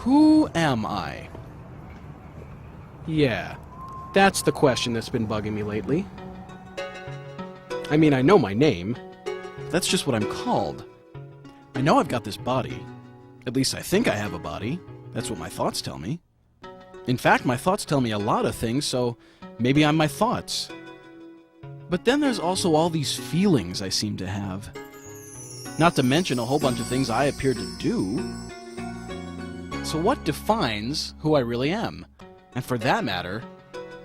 Who am I? Yeah, that's the question that's been bugging me lately. I mean, I know my name. That's just what I'm called. I know I've got this body. At least I think I have a body. That's what my thoughts tell me. In fact, my thoughts tell me a lot of things, so maybe I'm my thoughts. But then there's also all these feelings I seem to have. Not to mention a whole bunch of things I appear to do. So what defines who I really am? And for that matter,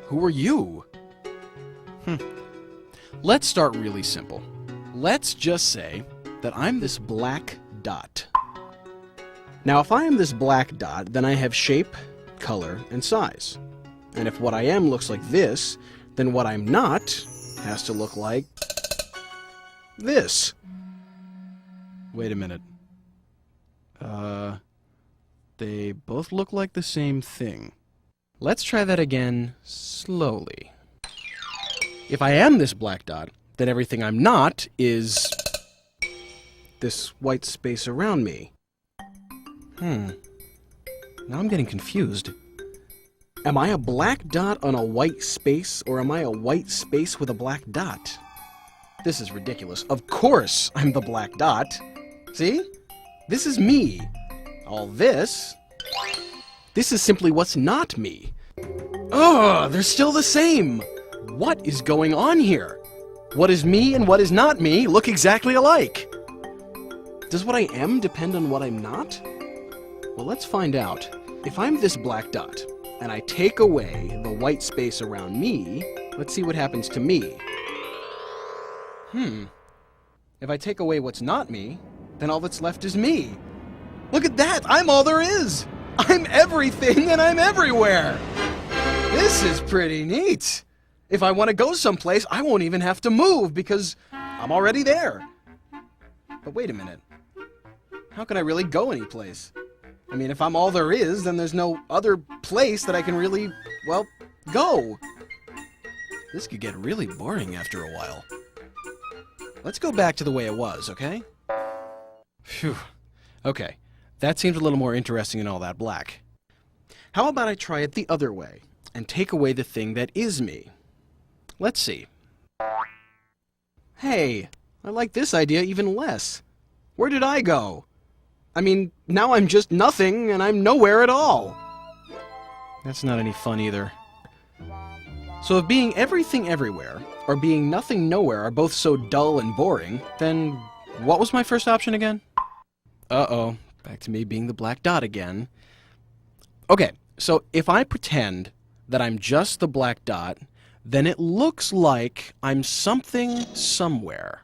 who are you? Let's start really simple. Let's just say that I'm this black dot. Now, if I am this black dot, then I have shape, color, and size. And if what I am looks like this, then what I'm not has to look like this. Wait a minute. They both look like the same thing. Let's try that again slowly. If I am this black dot, then everything I'm not is this white space around me. Now I'm getting confused. Am I a black dot on a white space, or am I a white space with a black dot? This is ridiculous. Of course I'm the black dot. See? This is me. All this is simply what's not me. Ugh, they're still the same. What is going on here? What is me and what is not me look exactly alike. Does what I am depend on what I'm not? Well, let's find out. If I'm this black dot, and I take away the white space around me, let's see what happens to me. If I take away what's not me, then all that's left is me. Look at that! I'm all there is! I'm everything and I'm everywhere! This is pretty neat! If I want to go someplace, I won't even have to move because I'm already there. But wait a minute. How can I really go anyplace? I mean, if I'm all there is, then there's no other place that I can really, well, go. This could get really boring after a while. Let's go back to the way it was, okay? Phew. Okay, that seems a little more interesting than all that black. How about I try it the other way and take away the thing that is me? Let's see. Hey, I like this idea even less. Where did I go? I mean, now I'm just nothing and I'm nowhere at all. That's not any fun either. So if being everything everywhere or being nothing nowhere are both so dull and boring, then what was my first option again? Uh-oh, back to me being the black dot again. Okay, so if I pretend that I'm just the black dot, then it looks like I'm something somewhere.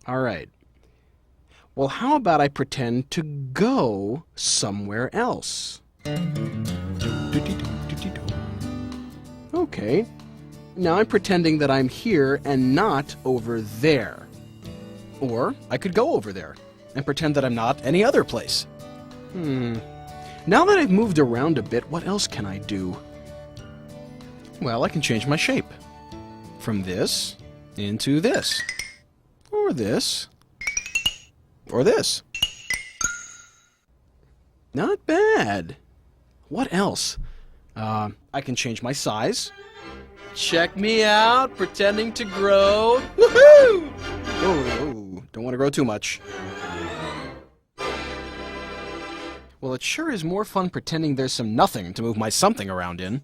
All right. Well, how about I pretend to go somewhere else? Okay. Now I'm pretending that I'm here and not over there. Or I could go over there and pretend that I'm not any other place. Now that I've moved around a bit, what else can I do? Well, I can change my shape. From this into this. Or this. Or this. Not bad. What else? I can change my size. Check me out, pretending to grow. Woohoo! Oh, don't want to grow too much. Well, it sure is more fun pretending there's some nothing to move my something around in.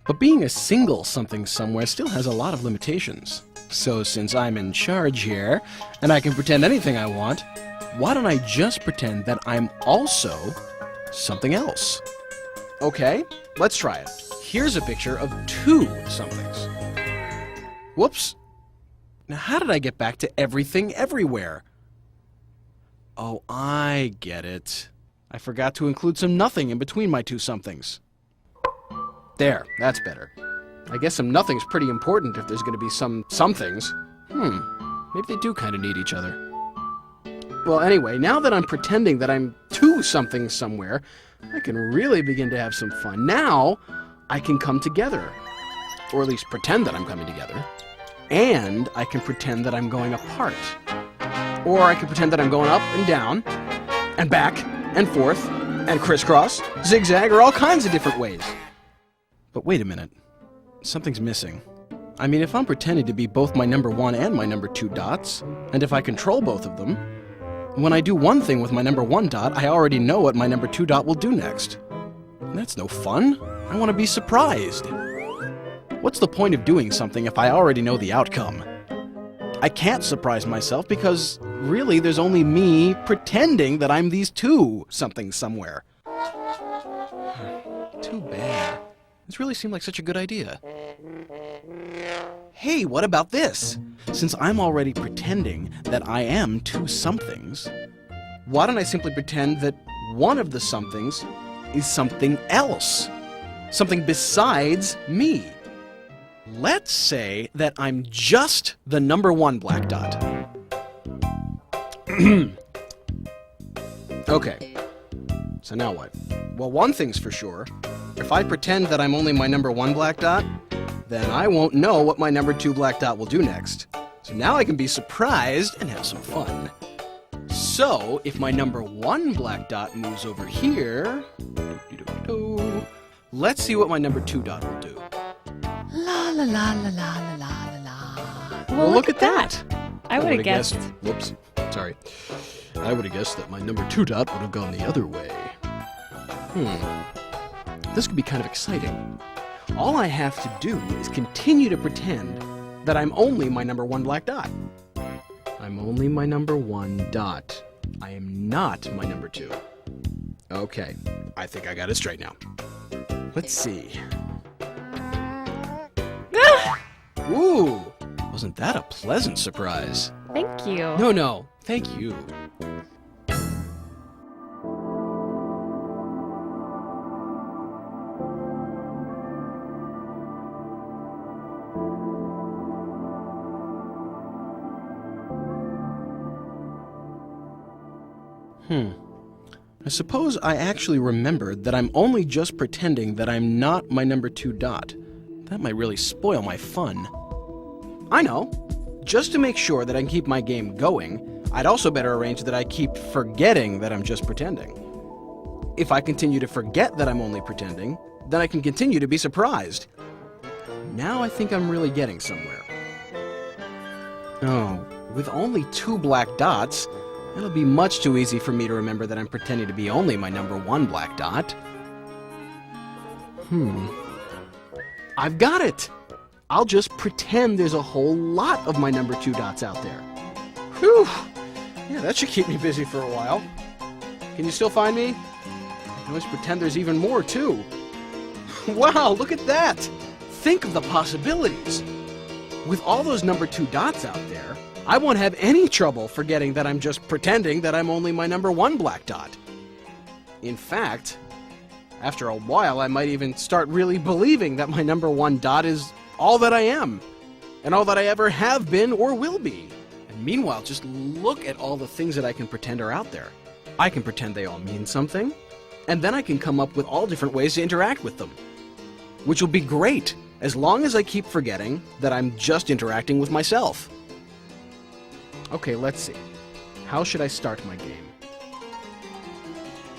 But being a single something somewhere still has a lot of limitations. So since I'm in charge here, and I can pretend anything I want, why don't I just pretend that I'm also something else? Okay, let's try it. Here's a picture of two somethings. Whoops. Now how did I get back to everything everywhere? Oh, I get it. I forgot to include some nothing in between my two somethings. There, that's better. I guess some nothing's pretty important if there's going to be some somethings. Maybe they do kind of need each other. Well, anyway, now that I'm pretending that I'm two somethings somewhere, I can really begin to have some fun. Now, I can come together. Or at least pretend that I'm coming together. And I can pretend that I'm going apart. Or I can pretend that I'm going up and down, and back, and forth, and crisscross, zigzag, or all kinds of different ways. But wait a minute. Something's missing. I mean, if I'm pretending to be both my number 1 and my number 2 dots, and if I control both of them, when I do one thing with my number 1 dot, I already know what my number 2 dot will do next. And that's no fun. I want to be surprised. What's the point of doing something if I already know the outcome? I can't surprise myself because, really, there's only me pretending that I'm these two something somewhere. Too bad. This really seemed like such a good idea. Hey, what about this? Since I'm already pretending that I am two somethings, why don't I simply pretend that one of the somethings is something else? Something besides me. Let's say that I'm just the number 1 black dot. Okay, so now what? Well, one thing's for sure. If I pretend that I'm only my number 1 black dot, then I won't know what my number 2 black dot will do next. So now I can be surprised and have some fun. So, if my number 1 black dot moves over here, let's see what my number 2 dot will do. La la la la la la la la. Well, look at that. I would have guessed. Whoops, sorry. I would have guessed that my number 2 dot would have gone the other way. This could be kind of exciting. All I have to do is continue to pretend that I'm only my number 1 black dot. I'm only my number 1 dot. I am not my number 2. Okay, I think I got it straight now. Let's see. Ooh, wasn't that a pleasant surprise? Thank you. No, thank you. I suppose I actually remembered that I'm only just pretending that I'm not my number 2 dot. That might really spoil my fun. I know. Just to make sure that I can keep my game going, I'd also better arrange that I keep forgetting that I'm just pretending. If I continue to forget that I'm only pretending, then I can continue to be surprised. Now I think I'm really getting somewhere. Oh, with only 2 black dots, it'll be much too easy for me to remember that I'm pretending to be only my number 1 black dot. I've got it! I'll just pretend there's a whole lot of my number 2 dots out there. Whew! Yeah, that should keep me busy for a while. Can you still find me? I can always pretend there's even more, too. Wow, look at that! Think of the possibilities! With all those number 2 dots out there, I won't have any trouble forgetting that I'm just pretending that I'm only my number 1 black dot. In fact, after a while I might even start really believing that my number 1 dot is all that I am, and all that I ever have been or will be. And meanwhile, just look at all the things that I can pretend are out there. I can pretend they all mean something, and then I can come up with all different ways to interact with them. Which will be great, as long as I keep forgetting that I'm just interacting with myself. Okay, let's see. How should I start my game?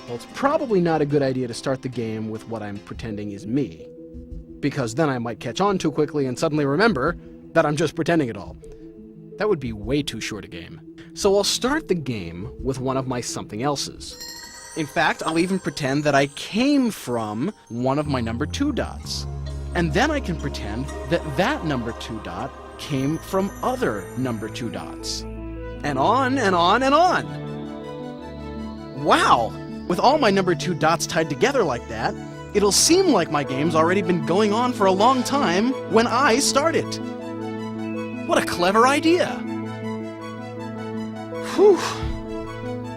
Well, it's probably not a good idea to start the game with what I'm pretending is me, because then I might catch on too quickly and suddenly remember that I'm just pretending it all. That would be way too short a game. So I'll start the game with one of my something else's. In fact, I'll even pretend that I came from one of my number 2 dots. And then I can pretend that that number 2 dot came from other number 2 dots. And on and on and on. Wow! With all my number 2 dots tied together like that, it'll seem like my game's already been going on for a long time when I start it. What a clever idea! Whew!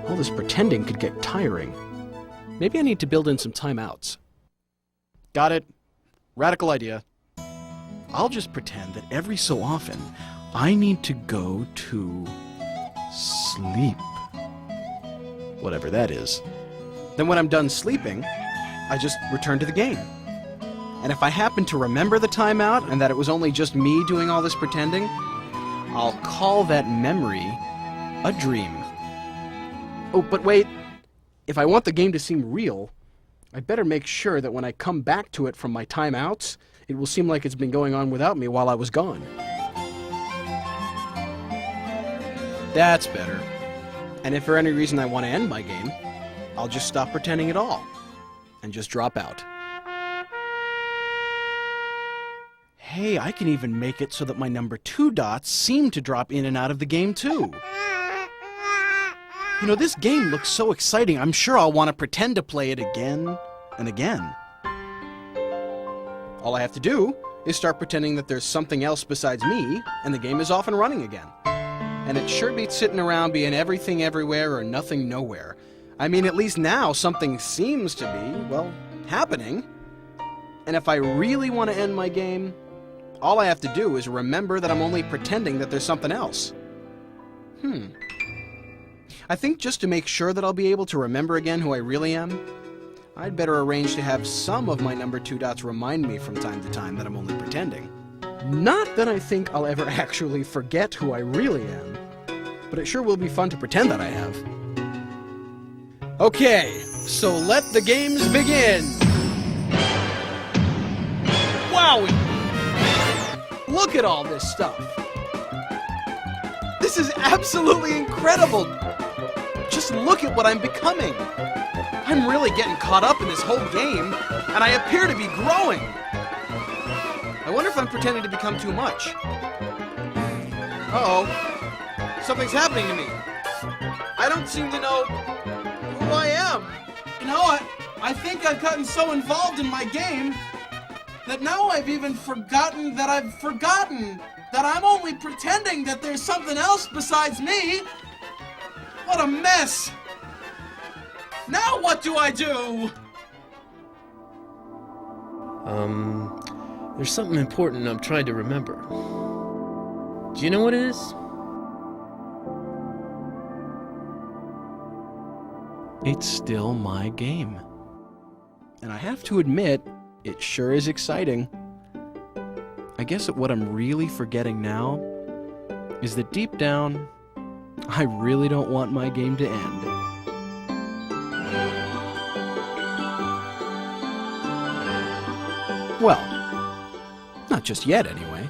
All this pretending could get tiring. Maybe I need to build in some timeouts. Got it. Radical idea. I'll just pretend that every so often I need to go to sleep. Whatever that is. Then when I'm done sleeping, I just return to the game. And if I happen to remember the timeout and that it was only just me doing all this pretending, I'll call that memory a dream. Oh, but wait. If I want the game to seem real, I better make sure that when I come back to it from my timeouts, it will seem like it's been going on without me while I was gone. That's better. And if for any reason I want to end my game, I'll just stop pretending at all and just drop out. Hey, I can even make it so that my number 2 dots seem to drop in and out of the game too. You know, this game looks so exciting, I'm sure I'll want to pretend to play it again and again. All I have to do is start pretending that there's something else besides me, and the game is off and running again. And it sure beats sitting around being everything everywhere or nothing nowhere. I mean, at least now something seems to be, well, happening. And if I really want to end my game, all I have to do is remember that I'm only pretending that there's something else. I think just to make sure that I'll be able to remember again who I really am, I'd better arrange to have some of my number 2 dots remind me from time to time that I'm only pretending. Not that I think I'll ever actually forget who I really am, but it sure will be fun to pretend that I have. Okay, so let the games begin! Wowie! Look at all this stuff! This is absolutely incredible! Just look at what I'm becoming! I'm really getting caught up in this whole game, and I appear to be growing! I wonder if I'm pretending to become too much. Uh-oh. Something's happening to me. I don't seem to know who I am. You know what? I think I've gotten so involved in my game that now I've even forgotten that I'm only pretending that there's something else besides me. What a mess! Now what do I do? There's something important I'm trying to remember. Do you know what it is? It's still my game. And I have to admit, it sure is exciting. I guess that what I'm really forgetting now is that deep down, I really don't want my game to end. Well, not just yet anyway.